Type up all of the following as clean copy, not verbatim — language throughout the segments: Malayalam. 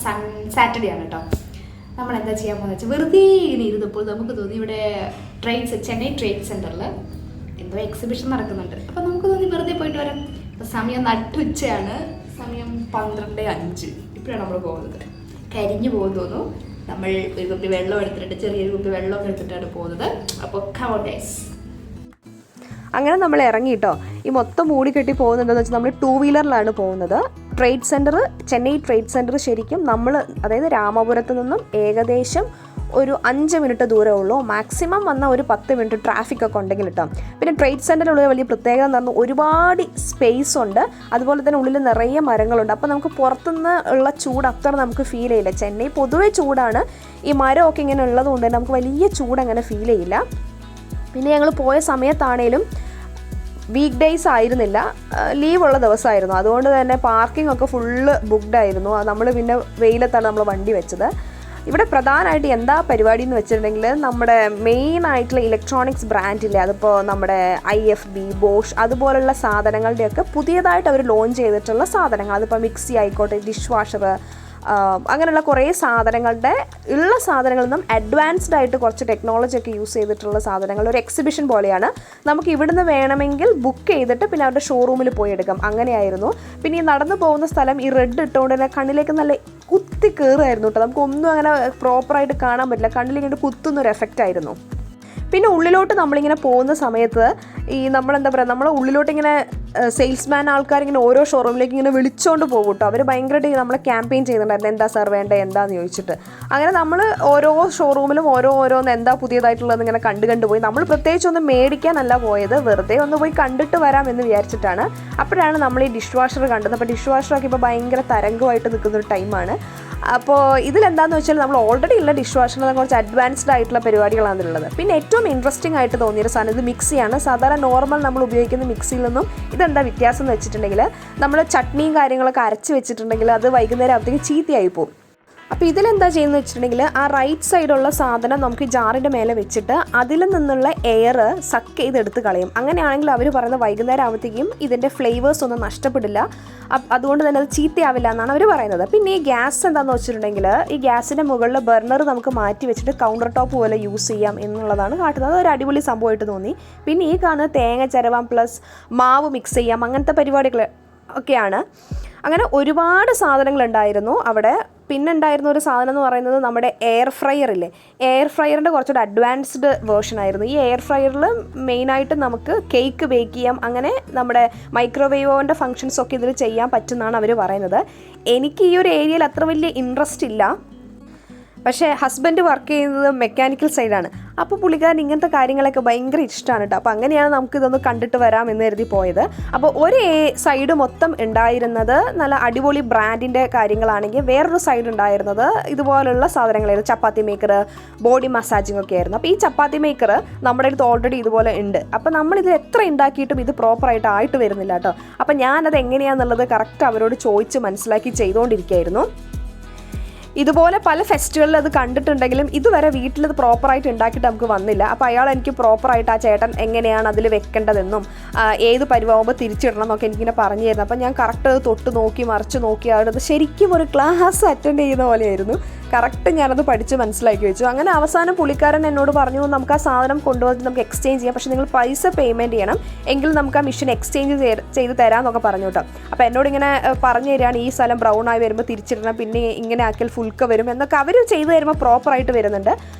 സാറ്റർഡേ ആണ് കേട്ടോ. നമ്മൾ എന്താ ചെയ്യാൻ പോകുന്നത് വെച്ചാൽ വെറുതെ ഇങ്ങനെ ഇരുന്നപ്പോൾ നമുക്ക് തോന്നി ഇവിടെ ചെന്നൈ ട്രേഡ് സെൻറ്ററിൽ എന്തോ എക്സിബിഷൻ നടക്കുന്നുണ്ട്. അപ്പോൾ നമുക്ക് തോന്നി വെറുതെ പോയിട്ട് വരാം. അപ്പോൾ സമയം നട്ടുച്ചയാണ്, സമയം 12:05. ഇപ്പോഴാണ് നമ്മൾ പോകുന്നത്. കരിഞ്ഞു പോകുന്നു തോന്നുന്നു. നമ്മൾ ഒരു കുപ്പി വെള്ളം എടുത്തിട്ട്, ചെറിയൊരു കുപ്പി വെള്ളമൊക്കെ എടുത്തിട്ടാണ് പോകുന്നത്. അപ്പോൾ come on guys. അങ്ങനെ നമ്മൾ ഇറങ്ങി കേട്ടോ. ഈ മൊത്തം മൂടിക്കെട്ടി പോകുന്നുണ്ടെന്ന് വെച്ചാൽ നമ്മൾ 2 വീലറിലാണ് പോകുന്നത്. Trade centre, Chennai trade centre ശരിക്കും നമ്മൾ, അതായത് രാമപുരത്ത് നിന്നും ഏകദേശം ഒരു 5 മിനിറ്റ് ദൂരമേ ഉള്ളൂ. മാക്സിമം വന്നാൽ ഒരു 10 മിനിറ്റ് ട്രാഫിക്കൊക്കെ ഉണ്ടെങ്കിൽ കേട്ടോ. പിന്നെ ട്രേഡ് സെൻറ്ററിലുള്ള വലിയ പ്രത്യേകത എന്ന് പറഞ്ഞാൽ ഒരുപാട് സ്പേസ് ഉണ്ട്, അതുപോലെ തന്നെ ഉള്ളിൽ നിറയെ മരങ്ങളുണ്ട്. അപ്പോൾ നമുക്ക് പുറത്തുനിന്ന് ഉള്ള ചൂട് അത്ര നമുക്ക് ഫീൽ ചെയ്യില്ല. ചെന്നൈ പൊതുവേ ചൂടാണ്, ഈ മരമൊക്കെ ഇങ്ങനെ ഉള്ളതുകൊണ്ട് നമുക്ക് വലിയ ചൂട് അങ്ങനെ ഫീൽ ചെയ്യില്ല. പിന്നെ ഞങ്ങൾ പോയ സമയത്താണേലും വീക്ക് ഡേയ്സ് ആയിരുന്നില്ല, ലീവുള്ള ദിവസമായിരുന്നു. അതുകൊണ്ട് തന്നെ പാർക്കിംഗ് ഒക്കെ ഫുള്ള് ബുക്ക്ഡ് ആയിരുന്നു. നമ്മൾ പിന്നെ വെയിലത്താണ് നമ്മൾ വണ്ടി വെച്ചത്. ഇവിടെ പ്രധാനമായിട്ട് എന്താ പരിപാടി എന്ന് വെച്ചിട്ടുണ്ടെങ്കിൽ നമ്മുടെ മെയിനായിട്ടുള്ള ഇലക്ട്രോണിക്സ് ബ്രാൻഡില്ലേ, അതിപ്പോൾ നമ്മുടെ IFB, ബോഷ് അതുപോലുള്ള സാധനങ്ങളുടെയൊക്കെ പുതിയതായിട്ട് അവർ ലോഞ്ച് ചെയ്തിട്ടുള്ള സാധനങ്ങൾ, അതിപ്പോൾ മിക്സി ആയിക്കോട്ടെ, ഡിഷ് വാഷർ, അങ്ങനെയുള്ള കുറേ സാധനങ്ങളുടെ സാധനങ്ങളിൽ നിന്നും അഡ്വാൻസ്ഡ് ആയിട്ട് കുറച്ച് ടെക്നോളജി ഒക്കെ യൂസ് ചെയ്തിട്ടുള്ള സാധനങ്ങൾ ഒരു എക്സിബിഷൻ പോലെയാണ്. നമുക്ക് ഇവിടുന്ന് വേണമെങ്കിൽ ബുക്ക് ചെയ്തിട്ട് പിന്നെ അവരുടെ ഷോറൂമിൽ പോയി എടുക്കാം, അങ്ങനെയായിരുന്നു. പിന്നെ ഈ നടന്നു പോകുന്ന സ്ഥലം ഈ റെഡ് ഇട്ടുകൊണ്ട് തന്നെ കണ്ണിലേക്ക് നല്ല കുത്തി കയറുമായിരുന്നു കേട്ടോ. നമുക്കൊന്നും അങ്ങനെ പ്രോപ്പറായിട്ട് കാണാൻ പറ്റില്ല, കണ്ണിലേക്ക് കുത്തുന്നൊരു എഫക്റ്റ് ആയിരുന്നു. പിന്നെ ഉള്ളിലോട്ട് നമ്മളിങ്ങനെ പോകുന്ന സമയത്ത് ഈ നമ്മളെന്താ പറയുക, നമ്മൾ ഉള്ളിലോട്ട് ഇങ്ങനെ സെയിൽസ്മാൻ ആൾക്കാരിങ്ങനെ ഓരോ ഷോറൂമിലേക്ക് ഇങ്ങനെ വിളിച്ചുകൊണ്ട് പോകും കേട്ടോ. അവർ ഭയങ്കരമായിട്ട് നമ്മളെ ക്യാമ്പയിൻ ചെയ്യുന്നുണ്ടായിരുന്നു, എന്താ സാർ വേണ്ടത് എന്താണെന്ന് ചോദിച്ചിട്ട്. അങ്ങനെ നമ്മൾ ഓരോ ഷോറൂമിലും ഓരോന്ന് എന്താ പുതിയതായിട്ടുള്ളതെന്ന് ഇങ്ങനെ കണ്ടുപോയി. നമ്മൾ പ്രത്യേകിച്ചൊന്നും മേടിക്കാനല്ല പോയത്, വെറുതെ ഒന്ന് പോയി കണ്ടിട്ട് വരാം എന്ന് വിചാരിച്ചിട്ടാണ്. അപ്പോഴാണ് നമ്മൾ ഈ ഡിഷ് വാഷർ കണ്ടത്. അപ്പോൾ ഡിഷ് വാഷറൊക്കെ ഇപ്പോൾ ഭയങ്കര തരംഗമായിട്ട് നിൽക്കുന്നൊരു ടൈമാണ്. അപ്പോൾ ഇതിലെന്താണെന്ന് വെച്ചാൽ നമ്മൾ ഓൾറെഡി ഉള്ള ഡിഷ് വാഷറിന് കുറച്ച് അഡ്വാൻസ്ഡ് ആയിട്ടുള്ള പരിപാടികളാണ് ഉള്ളത്. പിന്നെ ഏറ്റവും ഇൻട്രസ്റ്റിംഗ് ആയിട്ട് തോന്നിയൊരു സാധനം ഇത് മിക്സിയാണ്. സാധാരണ നോർമൽ നമ്മൾ ഉപയോഗിക്കുന്ന മിക്സിയിൽ നിന്നും ഇതെന്താ വ്യത്യാസം എന്ന് വെച്ചിട്ടുണ്ടെങ്കിൽ, നമ്മൾ ചട്നിയും കാര്യങ്ങളൊക്കെ അരച്ച് വെച്ചിട്ടുണ്ടെങ്കിൽ അത് വൈകുന്നേരം ആകുമ്പോഴത്തേക്ക് ചീത്തയായി പോകും. അപ്പോൾ ഇതിലെന്താ ചെയ്യുന്നത് വെച്ചിട്ടുണ്ടെങ്കിൽ, ആ റൈറ്റ് സൈഡുള്ള സാധനം നമുക്ക് ജാറിൻ്റെ മേലെ വെച്ചിട്ട് അതിൽ നിന്നുള്ള എയർ സക്ക് ചെയ്തെടുത്ത് കളയും. അങ്ങനെയാണെങ്കിൽ അവർ പറയുന്നത് വൈകുന്നേരം ആകുമ്പോഴത്തേക്കും ഇതിൻ്റെ ഫ്ലേവേഴ്സ് ഒന്നും നഷ്ടപ്പെടില്ല, അതുകൊണ്ട് തന്നെ അത് ചീത്തയാവില്ല എന്നാണ് അവർ പറയുന്നത്. പിന്നെ ഈ ഗ്യാസ് എന്താണെന്ന് വെച്ചിട്ടുണ്ടെങ്കിൽ, ഈ ഗ്യാസിൻ്റെ മുകളിൽ ബർണർ നമുക്ക് മാറ്റി വെച്ചിട്ട് കൗണ്ടർ ടോപ്പ് പോലെ യൂസ് ചെയ്യാം എന്നുള്ളതാണ് കാട്ടുന്നത്. അതൊരു അടിപൊളി സംഭവമായിട്ട് തോന്നി. പിന്നെ ഈ കാണുന്ന തേങ്ങ ചിരവാം പ്ലസ് മാവ് മിക്സ് ചെയ്യാം, അങ്ങനത്തെ പരിപാടികൾ ഒക്കെയാണ്. അങ്ങനെ ഒരുപാട് സാധനങ്ങളുണ്ടായിരുന്നു അവിടെ. പിന്നെ ഉണ്ടായിരുന്ന ഒരു സാധനം എന്ന് പറയുന്നത് നമ്മുടെ എയർ ഫ്രയർ ഇല്ലേ, എയർ ഫ്രയറിൻ്റെ കുറച്ചുകൂടെ അഡ്വാൻസ്ഡ് വേർഷൻ ആയിരുന്നു. ഈ എയർ ഫ്രയറിൽ മെയിനായിട്ട് നമുക്ക് കേക്ക് ബേക്ക് ചെയ്യാം, അങ്ങനെ നമ്മുടെ മൈക്രോവേവിൻ്റെ ഫങ്ഷൻസ് ഒക്കെ ഇതിൽ ചെയ്യാൻ പറ്റുമെന്നാണ് അവർ പറയുന്നത്. എനിക്ക് ഈ ഒരു ഏരിയയിൽ അത്ര വലിയ ഇൻട്രസ്റ്റ് ഇല്ല, പക്ഷേ ഹസ്ബൻഡ് വർക്ക് ചെയ്യുന്നത് മെക്കാനിക്കൽ സൈഡാണ്. അപ്പോൾ പുള്ളിക്കാരൻ ഇങ്ങനത്തെ കാര്യങ്ങളൊക്കെ ഭയങ്കര ഇഷ്ടമാണ് കേട്ടോ. അപ്പോൾ അങ്ങനെയാണ് നമുക്കിതൊന്ന് കണ്ടിട്ട് വരാം എന്ന് കരുതി പോയത്. അപ്പോൾ ഒരു സൈഡ് മൊത്തം ഉണ്ടായിരുന്നത് നല്ല അടിപൊളി ബ്രാൻഡിൻ്റെ കാര്യങ്ങളാണെങ്കിൽ വേറൊരു സൈഡ് ഉണ്ടായിരുന്നത് ഇതുപോലുള്ള സാധനങ്ങളായിരുന്നു. ചപ്പാത്തി മേക്കർ, ബോഡി മസാജിങ് ഒക്കെ ആയിരുന്നു. അപ്പോൾ ഈ ചപ്പാത്തി മേക്കർ നമ്മുടെ അടുത്ത് ഓൾറെഡി ഇതുപോലെ ഉണ്ട്. അപ്പോൾ നമ്മളിത് എത്ര ഉണ്ടാക്കിയിട്ടും ഇത് പ്രോപ്പറായിട്ട് ആയിട്ട് വരുന്നില്ല കേട്ടോ. അപ്പോൾ ഞാനത് എങ്ങനെയാണെന്നുള്ളത് കറക്റ്റ് അവരോട് ചോദിച്ച് മനസ്സിലാക്കി ചെയ്തുകൊണ്ടിരിക്കുകയായിരുന്നു. ഇതുപോലെ പല ഫെസ്റ്റിവലിൽ അത് കണ്ടിട്ടുണ്ടെങ്കിലും ഇതുവരെ വീട്ടിലത് പ്രോപ്പറായിട്ട് ഉണ്ടാക്കിയിട്ട് നമുക്ക് വന്നില്ല. അപ്പോൾ അയാൾ എനിക്ക് പ്രോപ്പറായിട്ട് ആ ചേട്ടൻ എങ്ങനെയാണ് അതിൽ വെക്കേണ്ടതെന്നും ഏത് പരിവാകുമ്പോൾ തിരിച്ചിടണം എന്നൊക്കെ എനിക്കിങ്ങനെ പറഞ്ഞു തരുന്നത്. അപ്പോൾ ഞാൻ കറക്റ്റ് അത് തൊട്ട് നോക്കി മറിച്ച് നോക്കി അവിടെ ശരിക്കും ഒരു ക്ലാസ് അറ്റൻഡ് ചെയ്യുന്ന പോലെയായിരുന്നു. കറക്റ്റ് ഞാനത് പഠിച്ച് മനസ്സിലാക്കി വെച്ചു. അങ്ങനെ അവസാനം പുള്ളിക്കാരൻ എന്നോട് പറഞ്ഞു, നമുക്ക് ആ സാധനം കൊണ്ടുവന്നിട്ട് നമുക്ക് എക്സ്ചേഞ്ച് ചെയ്യാം, പക്ഷേ നിങ്ങൾ പൈസ പേയ്മെൻറ്റ് ചെയ്യണം, എങ്കിൽ നമുക്ക് ആ മെഷീൻ എക്സ്ചേഞ്ച് ചെയ്ത് തരാമെന്നൊക്കെ പറഞ്ഞു കേട്ടോ. അപ്പോൾ എന്നോട് ഇങ്ങനെ പറഞ്ഞു തരികയാണ്, ഈ സ്ഥലം ബ്രൗൺ ആയി വരുമ്പോൾ തിരിച്ചിടണം, പിന്നെ ഇങ്ങനെ ആക്കിയാൽ ഫുൾക്ക വരും എന്നൊക്കെ അവർ ചെയ്തു തരുമ്പോൾ പ്രോപ്പറായിട്ട് വരുന്നുണ്ട്.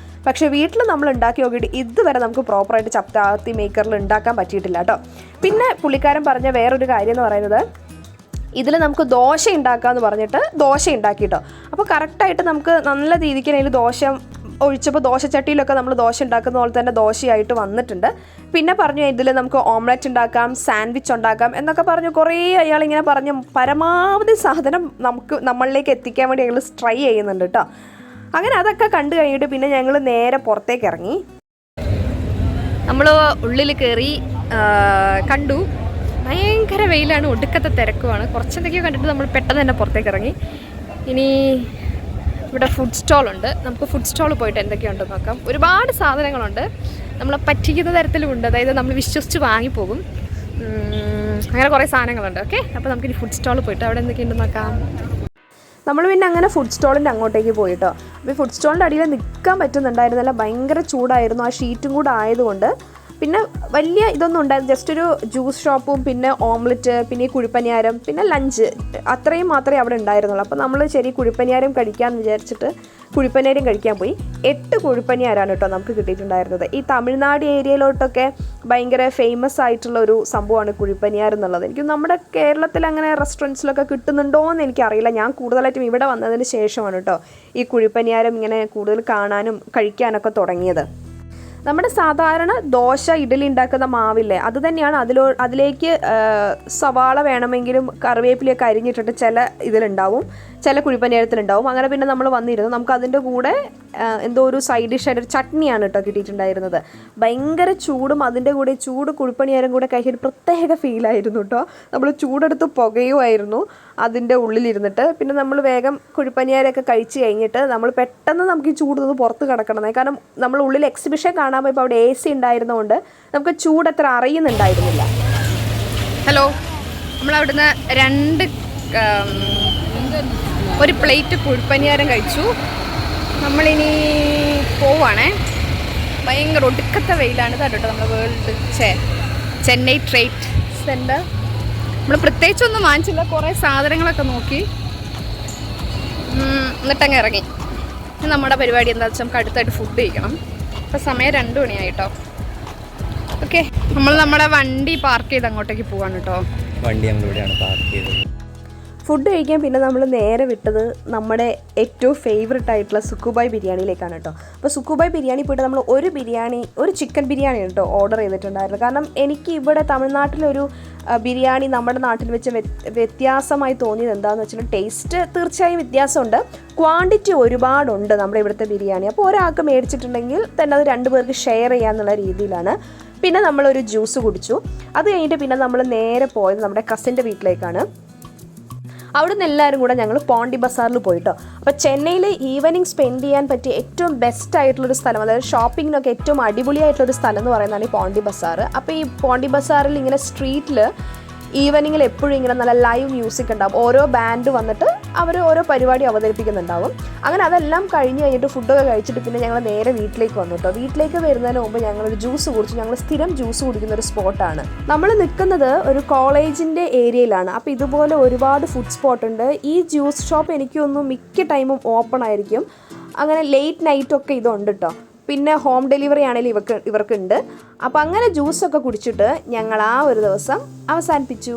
പക്ഷേ വീട്ടിൽ നമ്മൾ ഉണ്ടാക്കി നോക്കിയിട്ട് ഇതുവരെ നമുക്ക് പ്രോപ്പറായിട്ട് ചപ്പാത്തി മേക്കറിൽ ഉണ്ടാക്കാൻ പറ്റിയിട്ടില്ല കേട്ടോ. പിന്നെ പുള്ളിക്കാരൻ പറഞ്ഞ വേറൊരു കാര്യം എന്ന് പറയുന്നത്, ഇതിൽ നമുക്ക് ദോശ ഉണ്ടാക്കാമെന്ന് പറഞ്ഞിട്ട് ദോശ ഉണ്ടാക്കി കേട്ടോ. അപ്പോൾ കറക്റ്റായിട്ട് നമുക്ക് നല്ല രീതിക്ക് അതിൽ ദോശ ഒഴിച്ചപ്പോൾ ദോശച്ചട്ടിയിലൊക്കെ നമ്മൾ ദോശ ഉണ്ടാക്കുന്ന പോലെ തന്നെ ദോശയായിട്ട് വന്നിട്ടുണ്ട്. പിന്നെ പറഞ്ഞു ഇതിൽ നമുക്ക് ഓംലെറ്റ് ഉണ്ടാക്കാം, സാൻഡ്വിച്ച് ഉണ്ടാക്കാം എന്നൊക്കെ പറഞ്ഞു കുറേ അയാളിങ്ങനെ പറഞ്ഞ് പരമാവധി സാധനം നമ്മളിലേക്ക് എത്തിക്കാൻ വേണ്ടി ഞങ്ങൾ ട്രൈ ചെയ്യുന്നുണ്ട് കേട്ടോ. അങ്ങനെ അതൊക്കെ കണ്ടു കഴിഞ്ഞിട്ട് പിന്നെ ഞങ്ങൾ നേരെ പുറത്തേക്ക് ഇറങ്ങി. നമ്മൾ ഉള്ളിൽ കയറി കണ്ടു, ഭയങ്കര വെയിലാണ്, ഒടുക്കത്തെ തിരക്കുമാണ്. കുറച്ചെന്തൊക്കെയോ കണ്ടിട്ട് നമ്മൾ പെട്ടെന്ന് തന്നെ പുറത്തേക്ക് ഇറങ്ങി. ഇനി ഇവിടെ ഫുഡ് സ്റ്റോളുണ്ട്, നമുക്ക് ഫുഡ് സ്റ്റോൾ പോയിട്ട് എന്തൊക്കെയുണ്ടെന്ന് നോക്കാം. ഒരുപാട് സാധനങ്ങളുണ്ട്, നമ്മളെ പറ്റിക്കുന്ന തരത്തിലുമുണ്ട്, അതായത് നമ്മൾ വിശ്വസിച്ച് വാങ്ങിപ്പോകും, അങ്ങനെ കുറേ സാധനങ്ങളുണ്ട്. ഓക്കെ, അപ്പോൾ നമുക്കിനി ഫുഡ് സ്റ്റോൾ പോയിട്ട് അവിടെ എന്തൊക്കെയുണ്ടെന്ന് നോക്കാം. നമ്മൾ പിന്നെ അങ്ങനെ ഫുഡ് സ്റ്റോളിൻ്റെ അങ്ങോട്ടേക്ക് പോയിട്ടോ. അപ്പോൾ ഈ ഫുഡ് സ്റ്റോളിൻ്റെ അടിയിൽ നിൽക്കാൻ പറ്റുന്നുണ്ടായിരുന്നില്ല, ഭയങ്കര ചൂടായിരുന്നു. ആ ഷീറ്റും കൂടെ ആയതുകൊണ്ട് പിന്നെ വലിയ ഇതൊന്നും ഉണ്ടായിരുന്നു. ജസ്റ്റ് ഒരു ജ്യൂസ് ഷോപ്പും പിന്നെ ഓംലെറ്റ് പിന്നെ ഈ കുഴിപ്പനിയാരം പിന്നെ ലഞ്ച് അത്രയും മാത്രമേ അവിടെ ഉണ്ടായിരുന്നുള്ളൂ. അപ്പോൾ നമ്മൾ ശരി കുഴിപ്പനിയാരം കഴിക്കാമെന്ന് വിചാരിച്ചിട്ട് കുഴിപ്പനിയാരം കഴിക്കാൻ പോയി. 8 കുഴിപ്പനിയാരാണ് കേട്ടോ നമുക്ക് കിട്ടിയിട്ടുണ്ടായിരുന്നത്. ഈ തമിഴ്നാട് ഏരിയയിലോട്ടൊക്കെ ഭയങ്കര ഫേമസ് ആയിട്ടുള്ള ഒരു സംഭവമാണ് കുഴിപ്പനിയാരം എന്നുള്ളത്. എനിക്ക് നമ്മുടെ കേരളത്തിൽ അങ്ങനെ റെസ്റ്റോറൻറ്റ്സിലൊക്കെ കിട്ടുന്നുണ്ടോ എന്ന് എനിക്കറിയില്ല. ഞാൻ കൂടുതലായിട്ടും ഇവിടെ വന്നതിന് ശേഷമാണ് കേട്ടോ ഈ കുഴിപ്പനിയാരം ഇങ്ങനെ കൂടുതൽ കാണാനും കഴിക്കാനൊക്കെ തുടങ്ങിയത്. നമ്മുടെ സാധാരണ ദോശ ഇഡലി ഉണ്ടാക്കുന്ന മാവില്ലേ, അത് തന്നെയാണ് അതിലേക്ക് സവാള വേണമെങ്കിലും കറിവേപ്പിലയൊക്കെ അരിഞ്ഞിട്ടിട്ട് ചില ഇതിലുണ്ടാവും, ചില കുഴിപ്പനിയാരത്തിലുണ്ടാവും. അങ്ങനെ പിന്നെ നമ്മൾ വന്നിരുന്നു. നമുക്ക് അതിൻ്റെ കൂടെ എന്തോ ഒരു സൈഡ് ഡിഷായിട്ട് ഒരു ചട്നിയാണ് കേട്ടോ കിട്ടിയിട്ടുണ്ടായിരുന്നത്. ഭയങ്കര ചൂടും അതിൻ്റെ കൂടെ ചൂട് കുഴിപ്പനിയാരം കൂടെ കഴിച്ചിട്ട് പ്രത്യേക ഫീലായിരുന്നു കേട്ടോ. നമ്മൾ ചൂടെടുത്ത് പുകയുമായിരുന്നു അതിൻ്റെ ഉള്ളിലിരുന്നിട്ട്. പിന്നെ നമ്മൾ വേഗം കുഴിപ്പനിയാരൊക്കെ കഴിച്ച് കഴിഞ്ഞിട്ട് നമ്മൾ പെട്ടെന്ന് നമുക്ക് ഈ ചൂട് നിന്ന് പുറത്ത് കിടക്കണം. കാരണം നമ്മൾ ഉള്ളിൽ എക്സിബിഷൻ കാണാൻ പോയപ്പോൾ അവിടെ AC ഉണ്ടായിരുന്നതുകൊണ്ട് നമുക്ക് ചൂട് അത്ര അറിയുന്നുണ്ടായിരുന്നില്ല. ഹലോ, നമ്മളവിടുന്ന് 1 പ്ലേറ്റ് കുഴിപ്പനിയാരം കഴിച്ചു. നമ്മളിനി പോവാണേ. ഭയങ്കര ഒടുക്കത്തെ വെയിലാണ് കേട്ടോ നമ്മുടെ ചെന്നൈ ട്രേഡ് സെൻറ്റർ. നമ്മൾ പ്രത്യേകിച്ചൊന്നും വാങ്ങിച്ചില്ല, കുറേ സാധനങ്ങളൊക്കെ നോക്കി എന്നിട്ടങ്ങ് ഇറങ്ങി. നമ്മുടെ പരിപാടി എന്താ വെച്ചാൽ നമുക്ക് അടുത്തായിട്ട് ഫുഡ് കഴിക്കണം. ഇപ്പോൾ സമയം 2 മണിയായിട്ടോ. ഓക്കെ, നമ്മൾ നമ്മുടെ വണ്ടി പാർക്ക് ചെയ്ത് അങ്ങോട്ടേക്ക് പോവാണ് കേട്ടോ. വണ്ടി നമ്മളിവിടെയാണ് പാർക്ക് ചെയ്തത്. ഫുഡ് കഴിക്കാൻ പിന്നെ നമ്മൾ നേരെ വിട്ടത് നമ്മുടെ ഏറ്റവും ഫേവററ്റ് ആയിട്ടുള്ള സുക്കുബായ് ബിരിയാണിയിലേക്കാണ് കേട്ടോ. അപ്പോൾ സുക്കുബായ് ബിരിയാണി പോയിട്ട് നമ്മൾ ഒരു ചിക്കൻ ബിരിയാണി കേട്ടോ ഓർഡർ ചെയ്തിട്ടുണ്ടായിരുന്നു. കാരണം എനിക്ക് ഇവിടെ തമിഴ്നാട്ടിലൊരു ബിരിയാണി നമ്മുടെ നാട്ടിൽ വെച്ച് വ്യത്യാസമായി തോന്നിയത് എന്താണെന്ന് വെച്ചാൽ ടേസ്റ്റ് തീർച്ചയായും വ്യത്യാസമുണ്ട്, ക്വാണ്ടിറ്റി ഒരുപാടുണ്ട് നമ്മുടെ ഇവിടുത്തെ ബിരിയാണി. അപ്പോൾ ഒരാൾക്ക് മേടിച്ചിട്ടുണ്ടെങ്കിൽ തന്നെ അത് 2 പേർക്ക് ഷെയർ ചെയ്യാന്നുള്ള രീതിയിലാണ്. പിന്നെ നമ്മളൊരു ജ്യൂസ് കുടിച്ചു. അത് കഴിഞ്ഞിട്ട് പിന്നെ നമ്മൾ നേരെ പോയത് നമ്മുടെ കസിൻ്റെ വീട്ടിലേക്കാണ്. അവിടുന്ന് എല്ലാവരും കൂടെ ഞങ്ങൾ പോണ്ടി ബസാറിൽ പോയിട്ടോ. അപ്പോൾ ചെന്നൈയിൽ ഈവനിങ് സ്പെൻഡ് ചെയ്യാൻ പറ്റിയ ഏറ്റവും ബെസ്റ്റ് ആയിട്ടുള്ളൊരു സ്ഥലം, അതായത് ഷോപ്പിങ്ങിനൊക്കെ ഏറ്റവും അടിപൊളിയായിട്ടുള്ളൊരു സ്ഥലം എന്ന് പറയുന്നതാണ് ഈ പോണ്ടി ബസാർ. അപ്പോൾ ഈ പോണ്ടി ബസാറിൽ ഇങ്ങനെ സ്ട്രീറ്റിൽ ഈവനിങ്ങിൽ എപ്പോഴും ഇങ്ങനെ നല്ല ലൈവ് മ്യൂസിക് ഉണ്ടാവും. ഓരോ ബാൻഡ് വന്നിട്ട് അവർ ഓരോ പരിപാടി അവതരിപ്പിക്കുന്നുണ്ടാവും. അങ്ങനെ അതെല്ലാം കഴിഞ്ഞ് കഴിഞ്ഞിട്ട് ഫുഡൊക്കെ കഴിച്ചിട്ട് പിന്നെ ഞങ്ങൾ നേരെ വീട്ടിലേക്ക് വന്നു കേട്ടോ. വീട്ടിലേക്ക് വരുന്നതിന് മുമ്പ് ഞങ്ങളൊരു ജ്യൂസ് കുടിച്ചു. ഞങ്ങൾ സ്ഥിരം ജ്യൂസ് കുടിക്കുന്ന ഒരു സ്പോട്ടാണ്. നമ്മൾ നിൽക്കുന്നത് ഒരു കോളേജിൻ്റെ ഏരിയയിലാണ്. അപ്പോൾ ഇതുപോലെ ഒരുപാട് ഫുഡ് സ്പോട്ട് ഉണ്ട്. ഈ ജ്യൂസ് ഷോപ്പ് എനിക്ക് തോന്നുന്നു മിക്ക ടൈമും ഓപ്പൺ ആയിരിക്കും. അങ്ങനെ ലേറ്റ് നൈറ്റൊക്കെ ഇതുണ്ട് കേട്ടോ. പിന്നെ ഹോം ഡെലിവറി ആണെങ്കിലും ഇവർക്കുണ്ട്. അപ്പോൾ അങ്ങനെ ജ്യൂസൊക്കെ കുടിച്ചിട്ട് ഞങ്ങൾ ആ ഒരു ദിവസം അവസാനിപ്പിച്ചു.